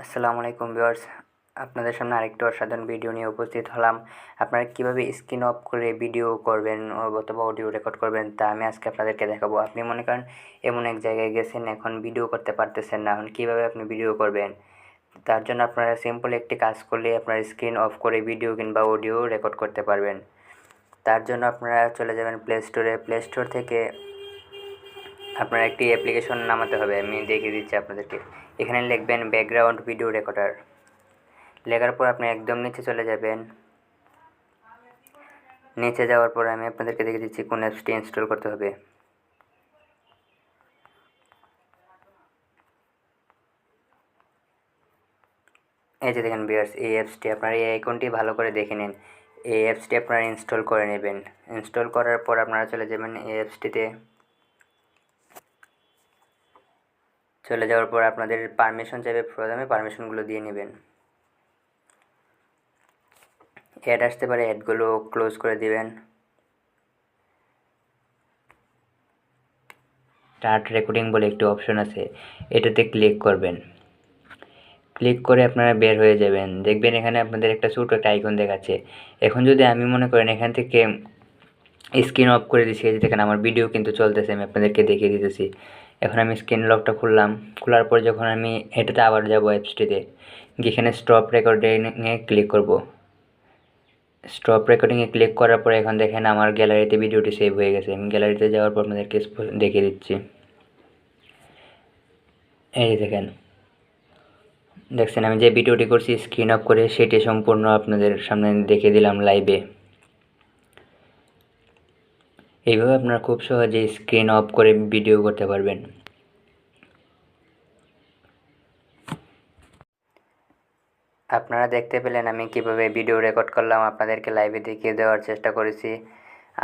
আসসালামু আলাইকুম ভিউয়ার্স, আপনাদের সামনে আরেকটি অসাধারণ ভিডিও নিয়ে উপস্থিত হলাম। আপনারা কিভাবে স্ক্রিন অফ করে ভিডিও করবেন অথবা অডিও রেকর্ড করবেন তা আমি আজকে আপনাদেরকে দেখাবো। আপনি মনে করেন এমন এক জায়গায় গেছেন, এখন ভিডিও করতে পারতেছেন না, এখন কীভাবে আপনি ভিডিও করবেন? তার জন্য আপনারা সিম্পল একটি কাজ করলে আপনার স্ক্রিন অফ করে ভিডিও কিংবা অডিও রেকর্ড করতে পারবেন। তার জন্য আপনারা চলে যাবেন প্লে স্টোরে। প্লে স্টোর থেকে আপনার একটি অ্যাপ্লিকেশন নামাতে হবে, আমি দেখিয়ে দিচ্ছি আপনাদেরকে। এখানে লিখবেন ব্যাকগ্রাউন্ড ভিডিও রেকর্ডার। লেখার পর আপনি একদম নিচে চলে যাবেন। নিচে যাওয়ার পর আমি আপনাদেরকে দেখিয়ে দিচ্ছি কোন অ্যাপসটি ইনস্টল করতে হবে। এই যে দেখেন ভিউয়ার্স, এই অ্যাপসটি আপনারা এই আইকনটি ভালো করে দেখে নিন। এই অ্যাপসটি আপনারা ইনস্টল করে নেবেন। ইনস্টল করার পর আপনারা চলে যাবেন এই অ্যাপসটিতে। চলে যাওয়ার পর আপনাদের পারমিশন চাইবে, প্রথমে পারমিশনগুলো দিয়ে নেবেন। অ্যাড আসতে পারে, অ্যাডগুলো ক্লোজ করে দিবেন। স্টার্ট রেকর্ডিং বলে একটি অপশন আছে, এটাতে ক্লিক করবেন। ক্লিক করে আপনারা বের হয়ে যাবেন। দেখবেন এখানে আপনাদের একটা ছোটো একটা আইকন দেখাচ্ছে। এখন যদি আমি মনে করেন এখান থেকে স্ক্রিন অফ করে দিচ্ছি, এই যে দেখেন আমার ভিডিও কিন্তু চলতেছে, আমি আপনাদেরকে দেখিয়ে দিতেছি। এখন আমি স্ক্রিন লকটা খুললাম। খোলার পর যখন আমি এটাতে আবার যাব অ্যাপসটিতে, যেখানে স্টপ রেকর্ডিংয়ে ক্লিক করব। স্টপ রেকর্ডিংয়ে ক্লিক করার পরে এখন দেখেন আমার গ্যালারিতে ভিডিওটি সেভ হয়ে গেছে। আমি গ্যালারিতে যাওয়ার পর আপনাদেরকে দেখিয়ে দিচ্ছি। এই দেখেন, দেখছেন আমি যে ভিডিওটি করছি স্ক্রিন অফ করে, সেটি সম্পূর্ণ আপনাদের সামনে দেখিয়ে দিলাম লাইভে। এইভাবে আপনারা খুব সহজেই স্ক্রিন অফ করে ভিডিও করতে পারবেন। আপনারা দেখতে পেলেন আমি কিভাবে ভিডিও রেকর্ড করলাম, আপনাদেরকে লাইভে দেখিয়ে দেওয়ার চেষ্টা করেছি।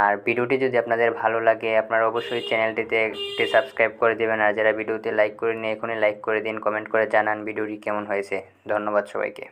আর ভিডিওটি যদি আপনাদের ভালো লাগে আপনারা অবশ্যই চ্যানেলটিতে একটি সাবস্ক্রাইব করে দেবেন। আর যারা ভিডিওতে লাইক করেননি এখনই লাইক করে দিন, কমেন্ট করে জানান ভিডিওটি কেমন হয়েছে। ধন্যবাদ সবাইকে।